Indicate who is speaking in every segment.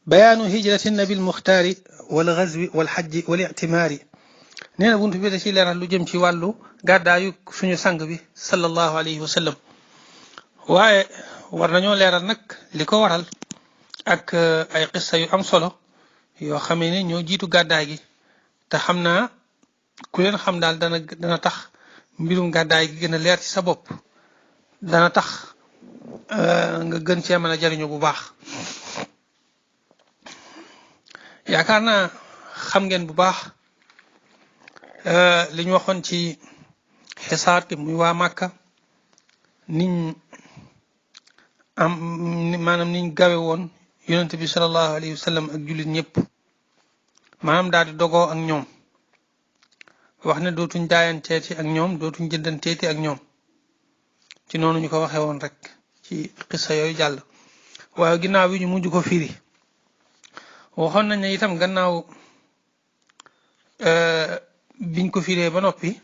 Speaker 1: bayaanu hijrati nabil muxtaari wal gazwi wal xajji wal ictimaari nee na buntu bi da ci leeral lu jëm ci wàllu gàddaayu suñu sang bi sallallahu alayhi wa sallam waaye war nañoo leeral nag li ko waral ak ay qissa yu am solo yoo xamee ne ñoo jiitu gàddaay gi te xam naa ku leen xam daal dana tax mbirum gàddaay gi gën a leer ci sa bopp dana tax nga gën cee mën a jariñu bu baax. yaakaar naa xam ngeen bu baax li ñu waxoon ci xisaar bi muy waa Màkka niñ am maanaam niñ gawe woon yonent bi sallallahu alayhi wa sallam ak jullit ñëpp maanaam daal di dogoo ak ñoom wax ne dootuñ jaayanteeti ak ñoom dootuñ jëndanteeti ak ñoom ci noonu ñu ko waxee woon rek ci xissa yooyu jàll. waaye ginnaaw bi ñu mujj ko firi waxoon nañ ne itam gannaaw biñ ko firee ba noppi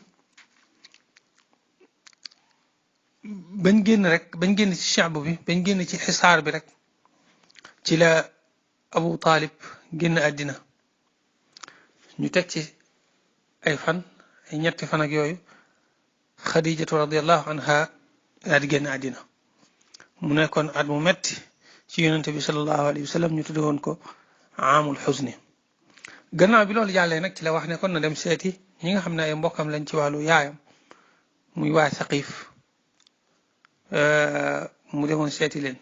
Speaker 1: bañ génn ci shaabu bi bañ génn ci xisaar bi rek ci la Abu Talib génn àddina ñu teg ci ay fan ay ñetti fan ak yooyu Xadijatu radiallahu anha daal di génn àddina mu nekkoon at mu metti ci yonente bi sallallahu alayhi wa sallam ñu tudde woon ko aamul xuzni. gannaaw bi loolu jàllee nag ci la wax ne kon na dem seeti ñi nga xam ne ay mbokkam lañ ci wàllu yaayam muy waa Saqiif mu demoon seeti leen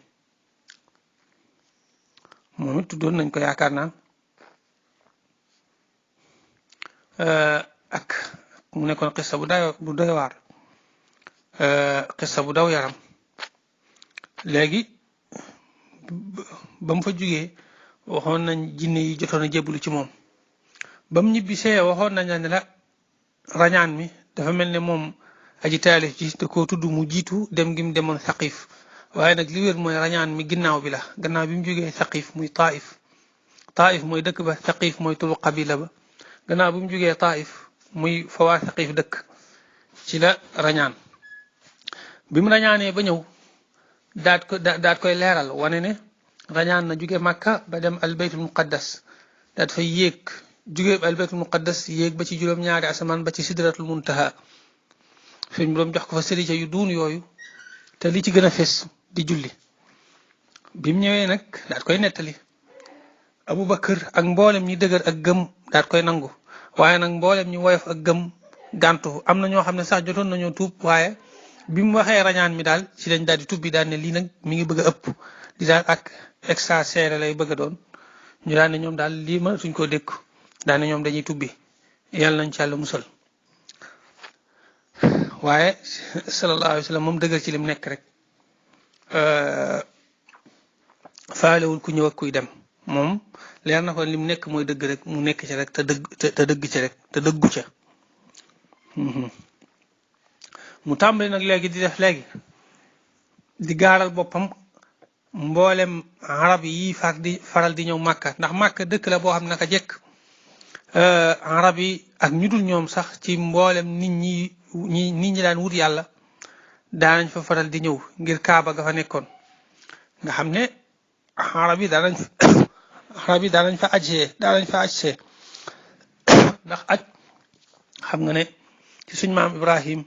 Speaker 1: moom it tuddoon nañ ko yaakaar naa ak mu nekkoon xissa bu doy waar xissa bu daw yaram. léegi ba mu fa jugee waxoon nañ jinne yi jotoon a jébbalu ci moom ba mu ñibbisee waxoon nañ ne la rañaan mi dafa mel ne moom aji taalif ji da koo tudd mu jiitu dem gi mu demoon Saqiif waaye nag li wér mooy rañaan mi ginnaaw bi la gannaaw bi mu jógee Saqiif muy Taif mooy dëkk ba Saqiif mooy turu qabila ba gannaaw bi mu jógee Taif muy fa waa Saqiif dëkk ci la rañaan. bi mu rañaanee ba ñëw daat koy leeral wane ne rañaan na jóge Makka ba dem albaytul muqaddas daat fay yéeg jóge albaytul muqaddas yéeg ba ci juróom-ñaari asamaan ba ci sidratul muntaha suñ boroom jox ko fa sërica yu duun yooyu te li ci gën a fes di julli. bi mu ñëwee nag daat koy nettali Abu Bakar ak mboolem ñi dëgër ak gëm daat koy nangu waaye nag mboolem ñi woyof ak gëm gàntu am na ñoo xam ne sax jotoon nañoo tuub waaye bi mu waxee rañaan mi daal ci lañ daal di tubbi daal ne lii nag mi ngi bëgg a ëpp di daal ak extra serré lay bëgg a doon ñu daal ne ñoom daal lii ma suñ koo dékku daal ne ñoom dañuy tubbi yàlla nañ ci yàlla musal. waaye sallallahu alayhi wa sallam moom dëggal ci lim nekk rek faalewul ku ñëw ak kuy dem moom leer na ko lim nekk mooy dëgg rek mu nekk ci rek te dëgg ci rek te dëggu ca. mu tàmbali nag léegi di def léegi di gaaral boppam mboolem arab yi faral di ñëw Màkka ndax Màkka dëkk la boo xam ne naka jekk arab yi ak ñu dul ñoom sax ci mboolem nit ñi daan wut yàlla daanañ fa faral di ñëw ngir kaaba ga fa nekkoon nga xam ne arab yi daanañ fa ajsee ndax aj xam nga ne ci suñ maam Ibrahim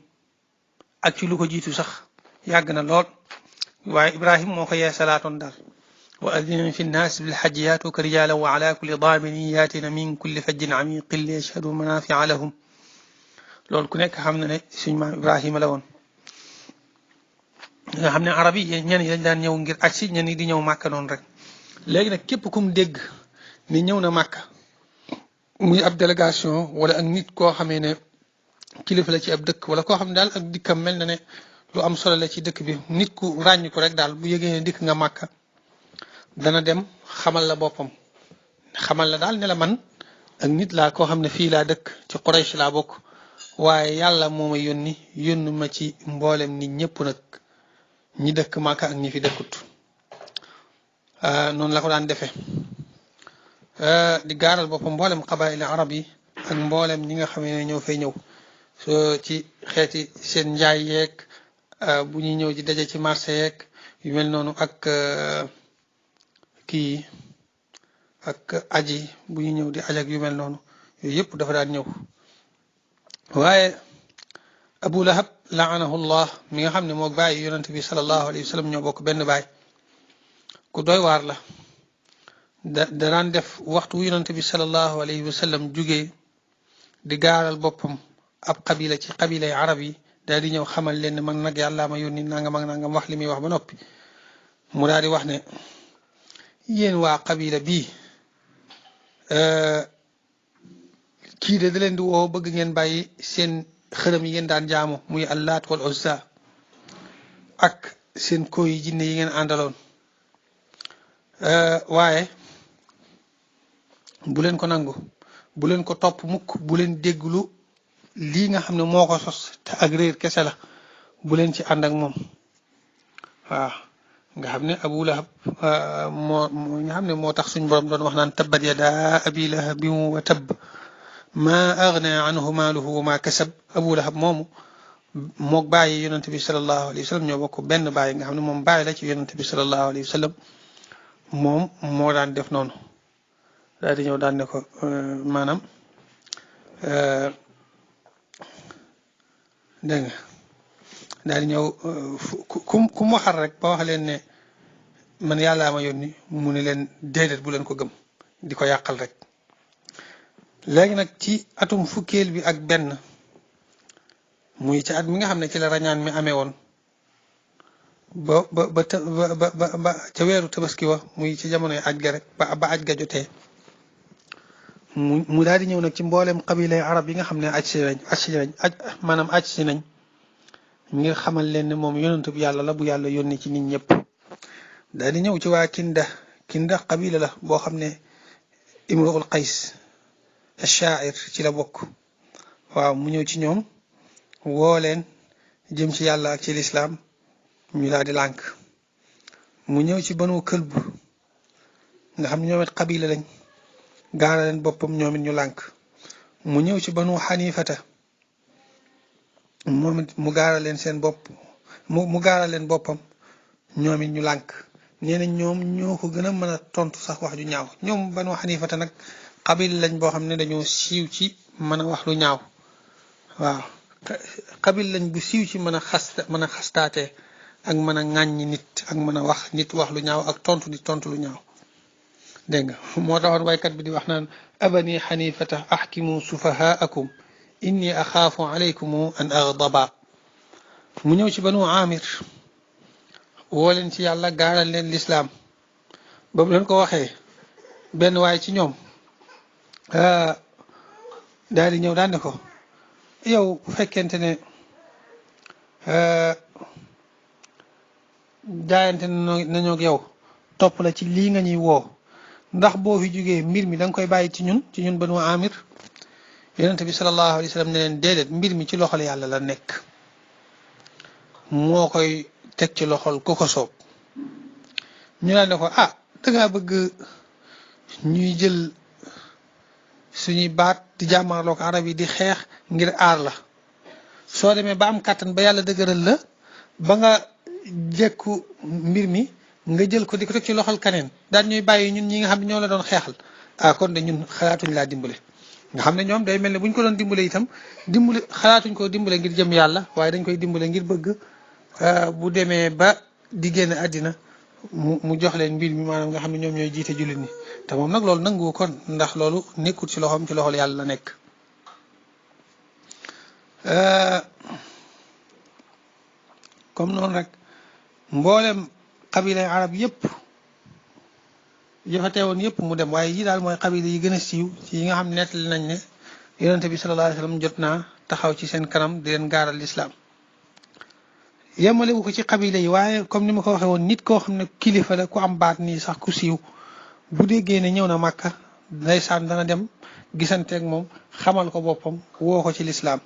Speaker 1: ak ci lu ko jiitu sax yàgg na lool waaye Ibrahim moo ko yeesalaatoon daal wa adina fi nnaas bil hajji yaatuuka rijaalan wa ala kulli daaminin yaatina min kulli fajjin amiqin li yashhadu manafia lahum loolu ku nekk xam na ne suñ maam Ibrahima la woon nga xam ne arab yi ñenn yi dañ daan ñëw ngir aj si ñenn yi di ñëw Màkka noonu rek. léegi nag képp kum dégg ni ñëw na Màkka muy ab délégation wala ak nit koo xamee ne kilifa la ci ab dëkk wala koo xam ne daal ak dikkam mel na ne lu am solo la ci dëkk bi nit ku ràññ ko rek daal bu yëgee ne dikk nga Màkka dana dem xamal la boppam xamal la daal ne la man ak nit laa koo xam ne fii laa dëkk ci Quraysh laa bokk waaye yàlla moo ma yónni ma ci mboolem nit ñëpp nag ñi dëkk Màkka ak ñi fi dëkkut. noonu la ko daan defee di gaaral boppam mboolem qabaa'il arab yi ak mboolem ñi nga xam ne ñoo fay ñëw ci xeeti seen njaay yeeg bu ñuy ñëw di daje ci marché yeeg yu mel noonu ak kii ak aji bu ñu ñëw di aj ak yu mel noonu yooyu yëpp dafa daan ñëw waaye Abu Lahab laanahu llah mi nga xam ne moo bàyyi yonent bi sallallahu alayhi wa sallam ñoo bokk benn baay ku doy waar la daan def waxtu wu yonent bi sallallahu alayhi wa sallam jugee di gaaral boppam ab qabila ci qabilay arab yi daal di ñëw xamal leen ne man nag yàllaa ma yónni nangam ak nangam wax li muy wax ba noppi mu daal di wax ne yéen waa qabila bii kii de da leen di woo bëgg ngeen bàyyi seen xërëm yi ngeen daan jaamu muy allaat wal uzza ak seen koy yi jinne yi ngeen àndaloon waaye bu leen ko nangu bu leen ko topp mukk bu leen dégglu lii nga xam ne moo ko sos te ak réer kese la bu leen ci ànd ak moom waaw nga xam ne Abu Lahab moo nga xam ne moo tax suñ borom doon wax naan tabbat yadaa abi lahabin wa tabb ma agna anhu maaluhu wa ma kasab Abu Lahab moomu mook bàyyi yonent bi sallallahu alayhi wa sallam ñoo bokk benn bàyyi nga xam ne moom bàyyi la ci yonent bi sallallahu alayhi wa sallam moom moo daan def noonu daal di ñëw daan ne ko maanaam dégg nga daal di ñëw ku mu waxal rek ba wax leen ne man yàllaa ma yónni mu ne leen déedéet bu leen ko gëm di ko yàqal rek léegi nag ci atum fukkeel bi ak benn muy ci at mi nga xam ne ci la rañaan mi amee woon ba ca weeru tabaski wa muy ci jamonoy aj ga rek ba aj ga jotee mu daal di ñëw nag ci mboolem qabilay arab yi nga xam ne aj si nañ ngir xamal leen ne moom yonentu bi yàlla la bu yàlla yónni ci nit ñëpp daal di ñëw ci waa Kinda qabila la boo xam ne Imruul Qays ash-sha'ir ci la bokk waaw mu ñëw ci ñoom woo leen jëm ci yàlla ak ci lislaam ñu daal di lànk mu ñëw ci Banu Kalb nga xam ne ñoom it qabila lañ gaara leen boppam ñoom it ñu lànk mu ñëw ci Banu Xanifata moom it mu gaara leen seen bopp mu gaara leen boppam ñoom it ñu lànk nee na ñoom ñoo ko gën a mën a tontu sax wax ju ñaaw ñoom Banu Xanifata nag qabil lañ boo xam ne dañoo siiw ci mën a wax lu ñaaw waaw qabil lañ bu siiw ci mën a xastaatee ak mën a ŋàññi nit ak mën a wax nit wax lu ñaaw ak tontu nit tontu lu ñaaw dégg nga moo taxoon waykat bi di wax naan abani xanifata axkimu sufahaakum inni axaafu alaykum an aghdaba mu ñëw ci Banu Amir woo leen ci yàlla gaaral leen lislaam ba mu leen ko waxee benn waay ci ñoom daal di ñëw daan ne ko yow bu fekkente ne jaayante nañoo ak yow topp la ci lii nga ñuy woo ndax boo fi jógee mbir mi da nga koy bàyyi ci ñun Banu Amir yonente bi sallallahu alayhi wa sallam ne leen déedéet mbir mi ci loxol yàlla la nekk moo koy teg ci loxol ku ko soob ñu daal ne ko dangaa bëgg ñuy jël suñuy baat di jàmmarloo ko arab yi di xeex ngir aar la soo demee ba am kàttan ba yàlla dëgëral la ba nga jekku mbir mi nga jël ko di ko teg ci loxol kaneen daan ñuy bàyyi ñun ñi nga xam ne ñoo la doon xeexal kon de ñun xalaatuñ laa dimbale nga xam ne ñoom day mel ne bu ñu ko doon dimbale itam xalaatuñ ko dimbale ngir jëm yàlla waaye dañ koy dimbale ngir bëgg bu demee ba di génn àddina mu jox leen mbir mi maanaam nga xam ne ñoom ñooy jiite jullit ñi te moom nag loolu nangu kon ndax loolu nekkul ci loxoom ci loxol yàlla la nekk comme noonu rek mboolem xabilay arab yëpp yafa teewoon yëpp mu dem waaye yi daal mooy xabila yi gën a siiw ci yi nga xam ne nettali nañ ne yonente bi sallallahu alayhi wa sallam jot naa taxaw ci seen kanam di leen gaaral lislaam yemalewu ko ci xabila yi waaye comme ni ma ko waxee woon nit koo xam ne kilifa la ku am baat nii sax ku siiw bu déggee ne ñëw na Màkka ndeysaan dana dem gisanteeg moom xamal ko boppam woo ko ci lislaam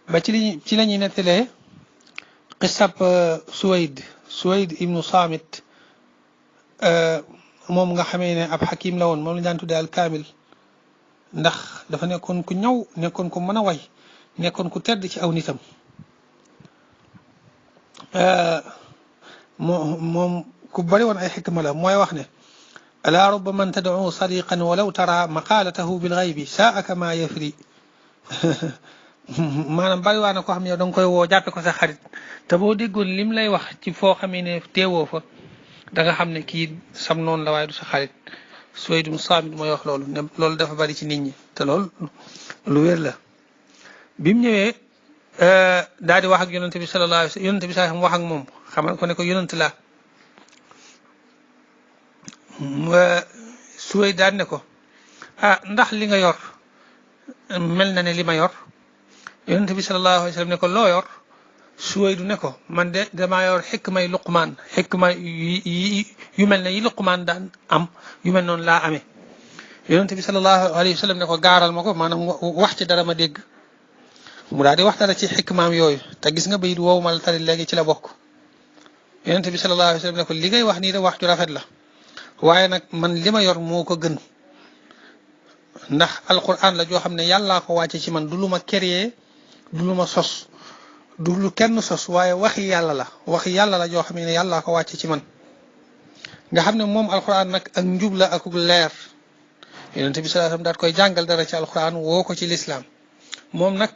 Speaker 1: ba ci la ñuy nettalee xisab Suwayd ibnu Saamit moom nga xamee ne ab xakim la woon moom la daan tuddee al kaamil ndax dafa nekkoon ku ñaw nekkoon ku mën a way nekkoon ku tedd ci aw nitam moom ku bari woon ay xikma la mooy wax ne alaa rubba man tad'u sadiqan walaw tara maqalatahu bil ghaybi saa'aka ma yafri maanaam bari waa na koo xam ne yow da nga koy woo jàppe ko sa xarit te boo déggoon lim lay wax ci foo xamee ne teewoo fa da nga xam ne kii sam noonu la waaye du sa xarit Suwayd ibn Saamit mooy wax loolu ne loolu dafa bari ci nit ñi te loolu lu wér la bi mu ñëwee daal di wax ak yonente bi sallallahu alayhi wa sallam yonente bi sax wax ak moom xamal ko ne ko yonent la Suwayd daal ne ko ah ndax li nga yor mel na ne li ma yor yonente bi sallallahu alayhi wa sallam ne ko loo yor Suwayd ne ko man de damaa yor xikmay Luqmaan xikma yu mel ne yi Luqmaan daan am yu mel noonu laa amee yonente bi sallallahu alayhi wa sallam ne ko gaaral ma ko maanaam wax ci dara ma dégg mu daal di wax dara ci xikmaam yooyu te gis nga bayit woowu ma la tari léegi ci la bokk yonente bi sallallahu alayhi wa sallam ne ko li ngay wax nii de wax ju rafet la waaye nag man li ma yor moo ko gën ndax alquran la joo xam ne yàllaa ko wàcce ci man du lu ma créé du lu ma sos du lu kenn sos waaye waxi yàlla la joo xam ne yàllaa ko wàcce ci man nga xam ne moom alquran nag ak njub la ak leer yonente bi sallallahu alayhi wa sallam daat koy jàngal dara ci alquran woo ko ci lislaam moom nag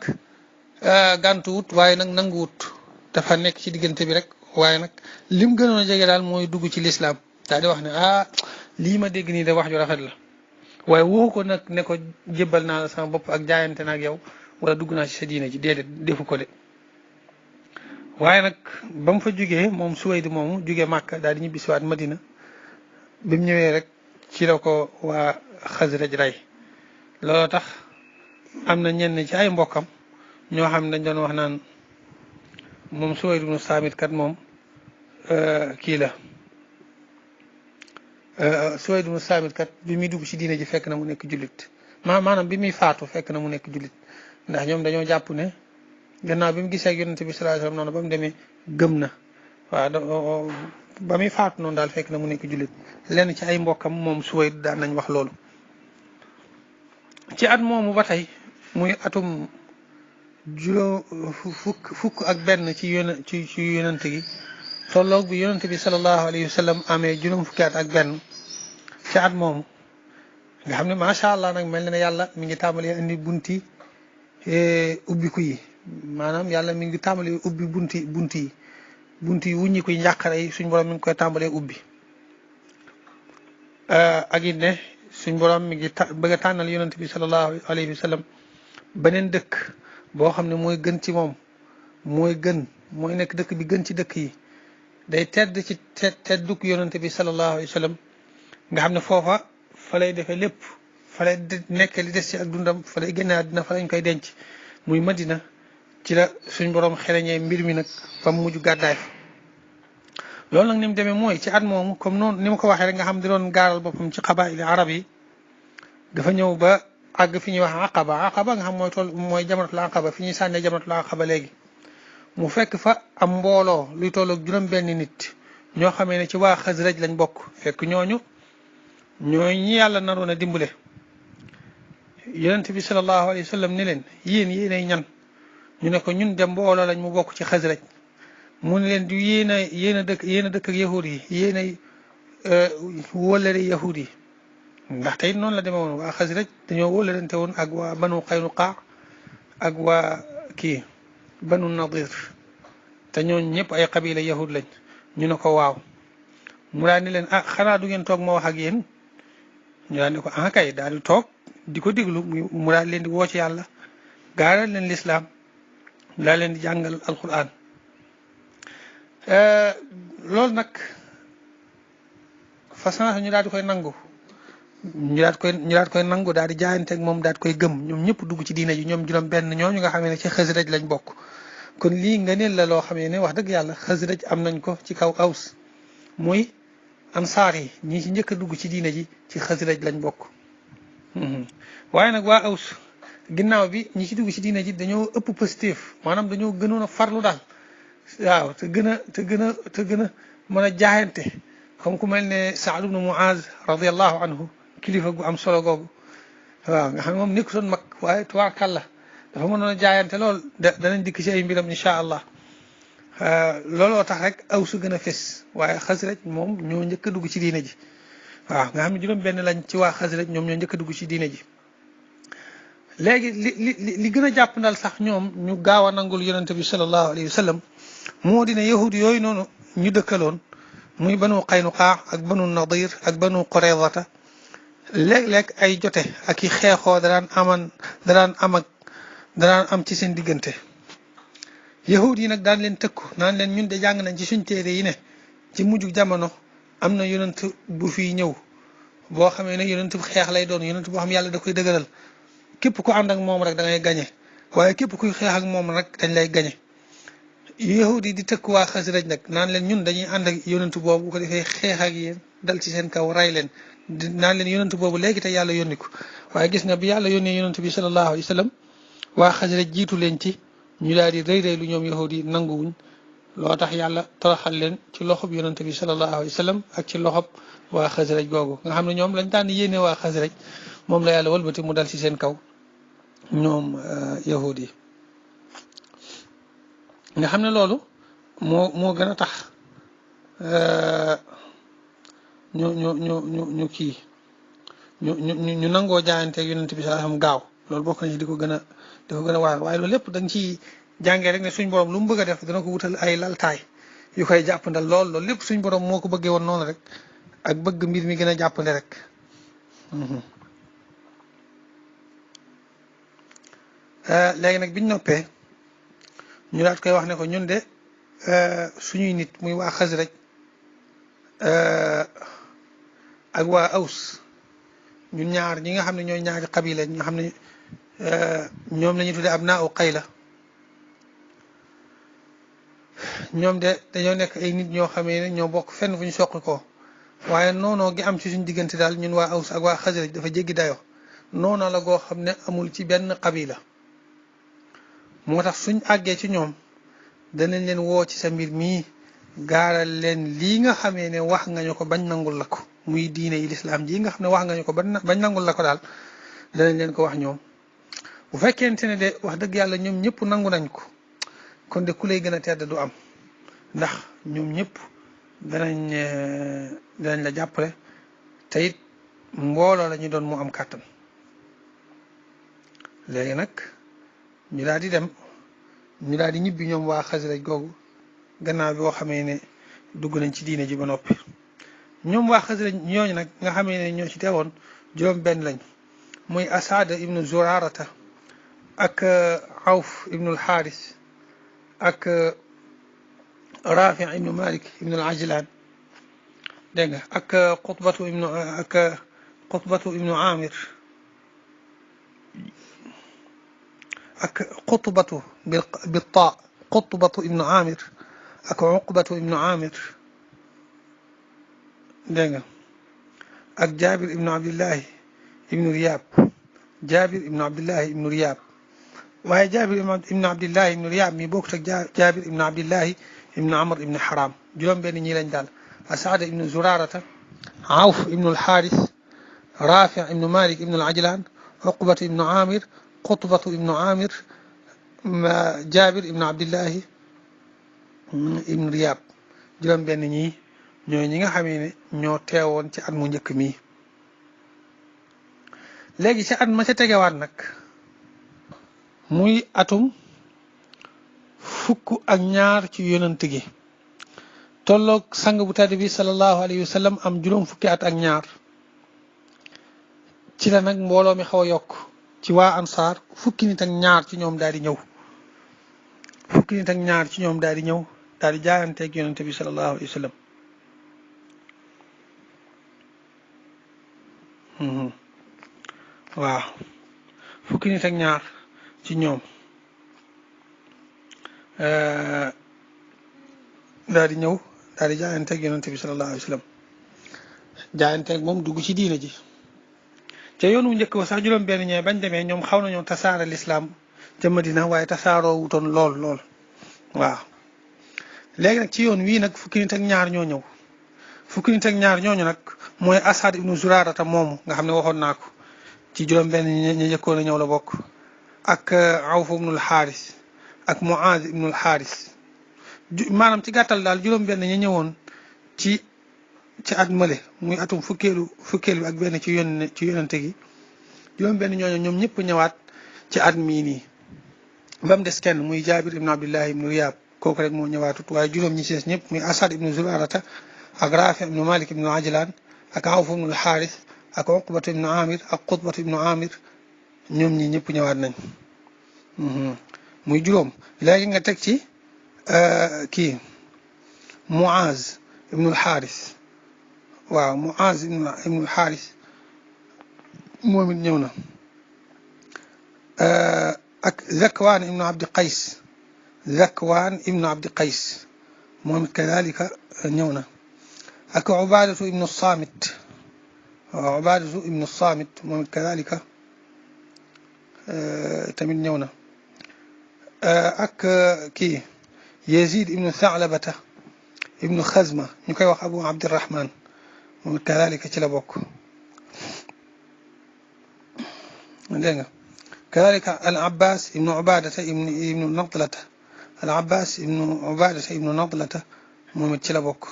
Speaker 1: gàntuwut waaye nag nanguwut dafa nekk ci diggante bi rek waaye nag lim gënoon a jege daal mooy dugg ci lislaam daal di wax ne lii ma dégg nii de wax ju rafet la waaye woo ko nag ne ko jébbal naa la sama bopp ak jaayante na ak yow wala dugg naa ci sa diine ji déedéet defu ko de waaye nag ba mu fa jugee moom Suwayd moomu jugee Màkka daal di ñibbisiwaat Madina bi mu ñëwee rek ci la ko waa Xasraj rey looloo tax am na ñenn ci ay mbokkam ñoo xam ne dañ doon wax naan moom Suwayd ibn Saamit kat moom kii la Suwayd ibn Saamit kat bi muy dugg ci diine ji fekk na mu nekk jullit maanaam bi muy faatu fekk na mu nekk jullit ndax ñoom dañoo jàpp ne gannaaw bi mu gisee ak yonente bi sallallahu alayhi wasallam noonu ba mu demee gëm na waaw ba muy faatu noonu daal fekk na mu nekk jullit lenn ci ay mbokkam moom Suwayd daan nañ wax loolu ci at moomu ba tey muy atum juróom fukk ak benn ci yonent gi tolloog bi yonent bi sallallahu alayhi wa sallam amee juróom fukki at ak benn ci at moomu nga xam ne macha allah nag mel na ne yàlla mi ngi tàmbalee indi bunti ubbiku yi maanaam yàlla mi ngi tàmbalee ubbi bunti yi wuññi koy njàqare yi suñ borom mi ngi koy tàmbalee ubbi ak it ne suñ borom mi ngi bëgg a tànnal yonent bi sallallahu alayhi wa sallam beneen dëkk boo xam ne mooy gën ci moom mooy nekk dëkk bi gën ci dëkk yi day tedd ci tedduk yonent bi sallallahu alayhi wa sallam nga xam ne foofa fa lay defee lépp fa lay nekk li des ci ak dundam fa lay génne àddina fa lañ koy denc muy Madina ci la suñ borom xereñee mbir mi nag fa mu mujj gàddaay fa loolu nag ni mu demee mooy ci at moomu comme noonu ni ma ko waxee rek nga xam di doon gaaral boppam ci xabaayili arab yi dafa ñëw ba àgg fi ñuy wax aqaba nga xam mooy jamratul aqaba fi ñuy sànnee jamratul aqaba léegi mu fekk fa am mbooloo luy tolloog juróom-benn nit ñoo xamee ne ci waa Xasraj lañ bokk fekk ñooñu ñi yàlla naroon a dimbale yonent bi sallallahu alayhi wa sallam ne leen yéenay ñan ñu ne ko ñun dem mbooloo lañ mu bokk ci Xasraj mu ne leen du yéen a dëkk ak yahud yi yéenay wóllare yahud yi ndax tey noonu la demee woon waa Xasraj dañoo wóolarante woon ak waa Banu Qaynuqa ak waa Banu Nadir te ñooñu ñëpp ay qabila yahud lañ ñu ne ko waaw mu daal ni leen xanaa du ngeen toog ma wax ak yéen ñu daal ne ko kay daal di toog di ko déglu mu daal leen di woo ci yàlla gaaral leen lislaam daal leen di jàngal alquran loolu nag façon ñu daal di koy nangu ñu daal koy nangu daal di jaayante ak moom daal di koy gëm ñoom ñëpp dugg ci diina ji ñoom juróom benn ñooñu nga xam ne ci Xasraj lañ bokk kon lii nga neel la loo xam ne wax dëgg yàlla Xasraj am nañ ko ci kaw Aws muy ansaar yi ñi ci njëkk a dugg ci diina ji ci Xasraj lañ bokk waaye nag waa Aws ginnaaw bi ñi ci dugg ci diina ji dañoo ëpp positif maanaam dañoo gënoon a farlu daal waaw te gën a mën a jaayante comme ku mel ne Saad ibn Muaz radiyallahu anhu kilifa gu am solo googu waaw nga xam ne moom nekkutoon mag waaye tubaarkàlla dafa mënoon a jaayante lool danañ dikk ci ay mbiram incha allah looloo tax rek Aws gën a fés waaye Xasraj moom ñoo njëkk a dugg ci diine ji waaw nga xam ne juróom benn lañ ci waa Xasraj ñoom ñoo njëkk a dugg ci diine ji léegi li gën a jàpp ndal sax ñoom ñu gaaw a nangul yonente bi sallallahu alayhi wa sallam moo dina yahud yooyu noonu ñu dëkkaloon muy banu Qaynuqaa ak banu Nadir ak banu Quraydata léeg-léeg ay jote ak i xeexoo daraan am ci seen diggante yahud yi nag daan leen tëkku naan leen ñun de jàng nañ ci suñ téere yi ne ci mujj jamono am na yonent bu fi ñëw boo xamee ne yonent bu xeex lay doon yonent boo xam yàlla da koy dëgëral képp ku ànd ak moom rek da ngay gañe waaye képp kuy xeex ak moom rek dañ lay gañe yahud yi di tëkku waa Xasraj nag naan leen ñun dañuy ànd ak yonent boobu bu ko defee xeex ak yéen dal ci seen kaw ray leen naan leen yonent boobu léegi te yàlla yónni ko waaye gis nga bi yàlla yónnee yonent bi sallallahu alayhi wa sallam waa Xasraj jiitu leen ci ñu daal di rëy lu ñoom yahud yi nanguwuñ loo tax yàlla toroxal leen ci loxob yonent bi sallallahu alayhi wa sallam ak ci loxob waa Xasraj googu nga xam ne ñoom lañ daan yéene waa Xasraj moom la yàlla wëlbati mu dal ci seen kaw ñoom yahud yi nga xam ne loolu moo gën a tax ñu nangoo jaayanteeg yonent bi sallallahu alayhi wa sallam gaaw loolu bokk na ci di ko gën a waar waaye loolu lépp da nga ciy jàngee rek ne suñ borom lu mu bëgg a def dana ko wutal ay laltaay yu koy jàppandal loolu lépp suñ borom moo ko bëggee woon noonu rek ak bëgg mbir mi gën a jàppande rek léegi nag biñ noppee ñu daat koy wax ne ko ñun de suñuy nit muy waa Xasraj ak waa Aws ñun ñaar ñi nga xam ne ñooy ñaari xabila ñi nga xam ne ñoom la ñuy tuddee abnaa'u Qayla ñoom de dañoo nekk ay nit ñoo xamee ne ñoo bokk fenn fu ñu soqi ko waaye noonoo gi am ci suñ diggante daal ñun waa Aws ak waa Xasraj dafa jéggi dayo noonoo la goo xam ne amul ci benn xabila moo tax suñ àggee ci ñoom danañ leen woo ci sa mbir mii gaaral leen lii nga xamee ne wax nga ñu ko bañ nangul la ko muy diine yi lislaam ji nga xam ne wax nga ñu ko bañ nangul la ko daal danañ leen ko wax ñoom bu fekkente ne de wax dëgg yàlla ñoom ñëpp nangu nañ ko kon de ku lay gën a tedd du am ndax ñoom ñëpp danañ la jàppale te it mbooloo la ñu doon mu am kàttan léegi nag ñu daal di dem ñu daal di ñibbi ñoom waa Xasraj googu gannaaw bi boo xamee ne dugg nañ ci diine ji ba noppi ñoom waa Xasraj ñooñu nag nga xamee ne ñoo ci teewoon juróom benn lañ muy Asad ibnu Zurarata ak Awf ibnu al-Xaaris ak Rafi ibnu Malik ibnu al-Ajlan dégg nga ak Qutbatu ibnu Amir ak Qutbatu bil-taa Qutbatu ibnu Amir ak Uqbatu ibnu Amir dégg nga ak Jabir ibnu Abdillahi ibnu Riyab Jabir ibnu Abdillahi ibnu Riyab waaye Jabir ibnu Abdillahi ibnu Riyab mi bokkut ak Jabir ibnu Abdillahi ibnu Amr ibnu Haram juróom benn ñi lañ daal Asad ibnu Zurarata Awf ibnu al-Haris Rafi ibnu Malik ibnu al-Ajlan Uqbatu ibnu Amir Qutbatu ibnu Amir Jabir ibnu Abdillahi ibnu Riyab juróom benn ñi ñooy ñi nga xamee ne ñoo teewoon ci at mu njëkk mi léegi ci at ma ca tegewaat nag muy atum fukk ak ñaar ci yonent gi tolloog sang bu tedd bi sallallahu alayhi wa sallam am juróom fukki at ak ñaar ci la nag mbooloo mi xaw a yokk ci waa ansaar fukki nit ak ñaar ci ñoom daal di ñëw daal di jaayanteeg yonent bi sallallahu alayhi wa sallam waaw fukki nit ak ñaar ci ñoom daal di ñëw daal di jaayanteeg yonent bi sallallahu alayhi wa sallam jaayanteeg moom dugg ci diina ji ca yoon wu njëkk ba sax juróom benn ñee bañ demee ñoom xaw nañoo tasaare lislaam ca Madina waaye tasaaroo wutoon lool waaw léegi nag ci yoon wii nag fukki nit ak ñaar ñoo ñëw fukki nit ak ñaar ñooñu nag mooy Asad ibnu Zurarata moomu nga xam ne waxoon naa ko ci juróom benn ñi njëkkoon a ñëw la bokk ak Awf ibnu al-Xaaris ak Muaz ibnu al-Xaaris maanaam ci gàttal daal juróom benn ñi ñëwoon ci ci at male muy atum fukkeelu ak benn ci yonente gi juróom benn ñooñu ñoom ñëpp ñëwaat ci at mii nii ba mu des kenn muy Jaabir ibnu Abdillahi ibnu Riyaab kooku rek moo ñëwaatut waaye juróom ñi ci des ñëpp muy Asad ibnu Zurarata ak Rafi ibnu Malik ibnu Ajlan ak Awf ibnu Xaaris ak Uqbatu ibnu Amir ak Qutbatu ibnu Amir ñoom ñi ñëpp ñëwaat nañ muy juróom léegi nga teg ci kii Muaz ibnu Xaaris waaw Muaz ibnu Xaaris moom it ñëw na ak Zakwaan ibnu Abdi Qays moom it kadalika ñëw na ak Ubaadatu ibnu Saamit moom it kadalika tamit ñëw na ak kii Yazid ibnu Tha'labata ibnu Xazma ñu koy wax Abu Abdirahman moom it kadalika ci la bokk dégg nga kadalika al Abbas ibnu Ubadata ibnu Nadlata moom it ci la bokk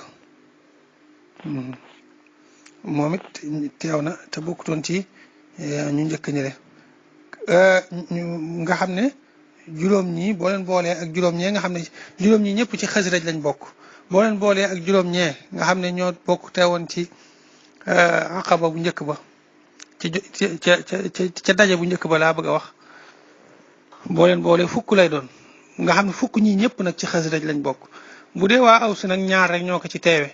Speaker 1: moom it teew na te bokkutoon ci ñu njëkk ñi nga xam ne juróom ñi boo leen boolee ak juróom ñee nga xam ne juróom ñi ñëpp ci Xasraj lañ bokk boo leen boolee ak juróom ñee nga xam ne ñoo bokk teewoon ci Aqaba bu njëkk ba ca daje bu njëkk ba laa bëgg a wax boo leen boolee fukk lay doon nga xam ne fukk ñi ñëpp nag ci Xasraj lañ bokk bu dee waa Aws nag ñaar rek ñoo ko ci teewe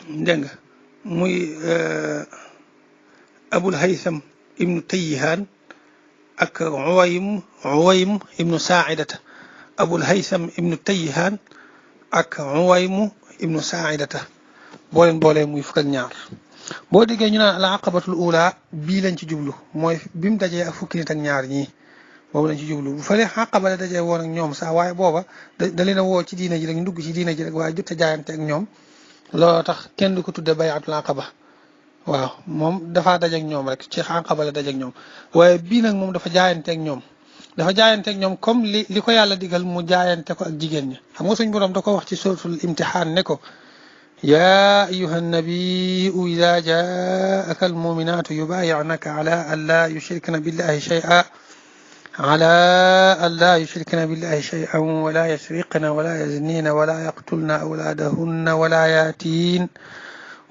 Speaker 1: dégg nga muy Abul Haytham ibnu Tayyihaan ak Uwaym ibnu Saaidata Abul Haytham ibnu Tayyihaan ak Uwaym ibnu Saaidata boo leen boolee muy fukk ak ñaar boo déggee ñu naan al aqabatul ula bii lañ ci jublu mooy bi mu dajee ak fukki nit ak ñaar ñii boobu lañ ci jublu bu fële aqaba la dajee woon ak ñoom sax waaye booba da leen a woo ci diina ji rek ñu dugg ci diina ji rek waaye jot a jaayante ak ñoom looloo tax kenn du ko tudde bayatul aqaba waaw moom dafaa dajeeg ñoom rek ci aqaba la dajeeg ñoom waaye bii nag moom dafa jaayanteeg ñoom comme li ko yàlla digal mu jaayante ko ak jigéen ñi xam nga suñ borom da ko wax ci suratul imtihaan ne ko yaa ayyuha nabiyyu idaa jaa'aka almu'minaatu yubaayi'naka alaa an laa yushrikna billahi shay'an ولا يسرقن ولا يزنين ولا يقتلن أولادهن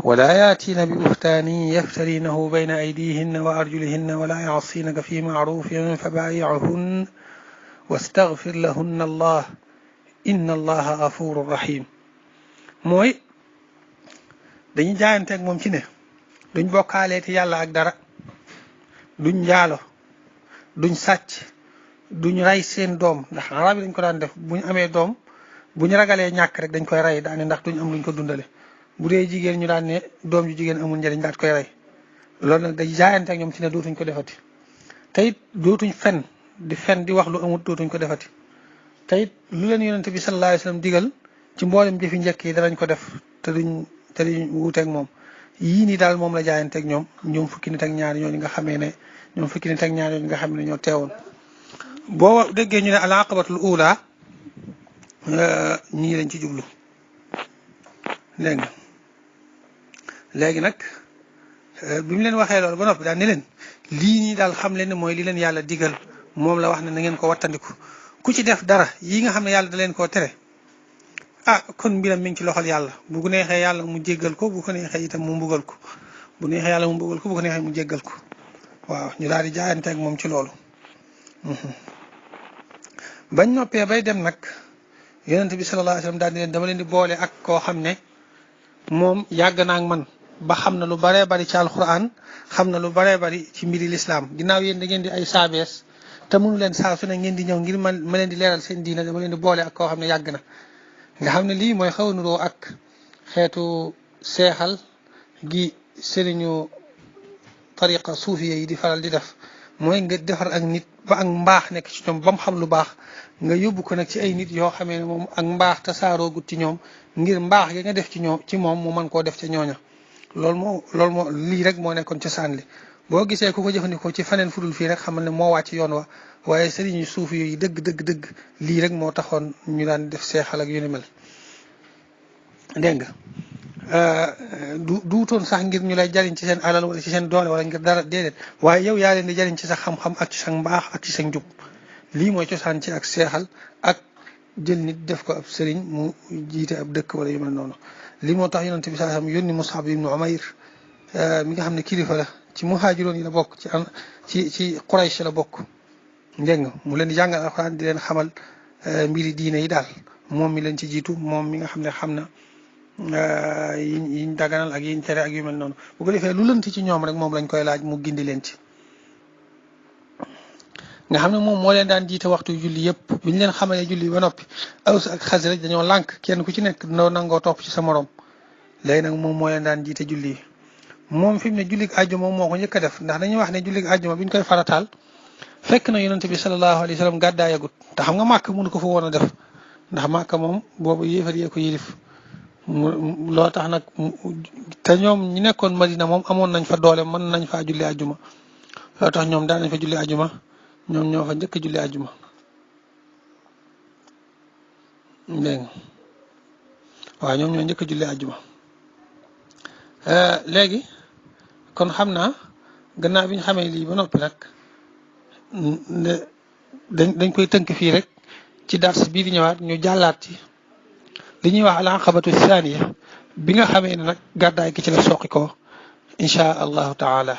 Speaker 1: ولا ياتين ببهتان يفترينه بين أيديهن وأرجلهن ولا يعصينك في معروف فبايعهن واستغفر لهن الله إن الله غفور رحيم mooy dañuy jaayanteeg moom ci ne duñ bokkaaleeti yàlla ak dara duñ njaalo duñ sàcc duñ rey seen doom ndax arab yi dañ ko daan def buñ amee doom buñ ragalee ñàkk rek dañ koy rey daane ndax duñ am luñ ko dundale bu dee jigéen ñu daan ne doom ju jigéen amul njëriñ daat koy rey loolu nag day jaayante ak ñoom ci ne dootuñ ko defati te it dootuñ fen di wax lu amut dootuñ ko defati te it lu leen yonente bi sallallahu alayhi wasallam digal ci mboolem jëfi njëkk yi danañ ko def te duñ wuuteeg moom yii nii daal moom la jaayante ak ñoom fukki nit ak ñaar ñooñu nga xamee ne ñoo teewoon boo déggee ñu ne al aqabatul ula ñii lañ ci jublu dégg nga léegi nag bi mu leen waxee loolu ba noppi daal ne leen lii nii daal xam leen ne mooy li leen yàlla digal moom la wax ne na ngeen ko wattandiku ku ci def dara yi nga xam ne yàlla da leen koo tere kon mbiram mi ngi ci loxol yàlla bu ko neexee yàlla mu jéggal ko bu ko neexee itam mu mbugal ko bu neexee yàlla mu mbugal ko bu ko neexee mu jéggal ko waaw ñu daal di jaayante ak moom ci loolu bañ noppee bay dem nag yonent bi sallallahu alayhi wasallam daal di leen dama leen di boole ak koo xam ne moom yàgg naa ak man ba xam na lu baree bari ci alquran xam na lu baree bari ci mbiri lislaam ginnaaw yéen da ngeen di ay saabees te mënu leen saa su ne ngeen di ñëw ngir ma leen di leeral seen diina dama leen di boole ak koo xam ne yàgg na nga xam ne lii mooy xaw a nuroo ak xeetu seexal gi sëriñu tariqa suufiya yi di faral di def mooy nga defar ak nit ba ak mbaax nekk ci ñoom ba mu xam lu baax nga yóbbu ko nag ci ay nit yoo xamee ne moom ak mbaax tasaaroo gut ci ñoom ngir mbaax gi nga def ci moom mu mën koo def ca ñooña loolu moo lii rek moo nekkoon cosaan li boo gisee ku ko jëfandikoo ci faneen fudul fii rek xamal ne moo wàcc yoon wa waaye sëriñu suufi yooyu dëgg lii rek moo taxoon ñu daan def seexal ak yu ni mel dégg nga duutoon sax ngir ñu lay jariñ ci seen alal wala ci seen doole wala ngir dara déedéet waaye yow yaa leen di jariñ ci sa xam-xam ak ci sa mbaax ak ci sa njub lii mooy cosaan ci ak seexal ak jël nit def ko ab sëriñ mu jiite ab dëkk wala yu mel noonu lii moo tax yonent bi sallallahu alayhi wasallam yónni Mus'ab ibn Umayr mi nga xam ne kilifa la ci muhaajiroon yi la bokk ci Quraysh la bokk dégg nga mu leen di jàngal alxuraan di leen xamal mbiri diine yi daal moom mi leen ci jiitu moom mi nga xam ne xam na yiñ daganal ak yiñ tere ak yu mel noonu bu ko defee lu lënt ci ñoom rek moom lañ koy laaj mu gindi leen ci nga xam ne moom moo leen daan jiite waxtu julli yëpp bi ñu leen xamalee julli ba noppi Aws ak Xasraj dañoo lànk kenn ku ci nekk dina nangoo topp ci sa morom léegi nag moom moo leen daan jiite julli yi moom fi mu ne jullig àjjuma moo ko njëkk a def ndax dañuy wax ne jullig àjjuma bi ñu koy farataal fekk na yonent bi sallallahu alayhi wa sallam gàddaayagut te xam nga màkk mënu ko fa woon a def ndax màkk moom boobu yéefar yee ko yilif loo tax nag te ñoom ñi nekkoon Madina moom amoon nañ fa doole mën nañ faa julli àjjuma loo tax ñoom daan nañ fa julli àjjuma ñoom ñoo fa njëkk a julli àjjuma dégg nga waaw ñoom ñoo njëkk a julli àjjuma léegi kon xam naa gannaaw bi ñu xamee lii ba noppi nag dañ koy tënk fii rek ci dars bii di ñëwaat ñu jàllaat ci li ñuy wax al aqabatu thaniya bi nga xamee ne nag gàddaay gi ci la soqi ko insha allahu taala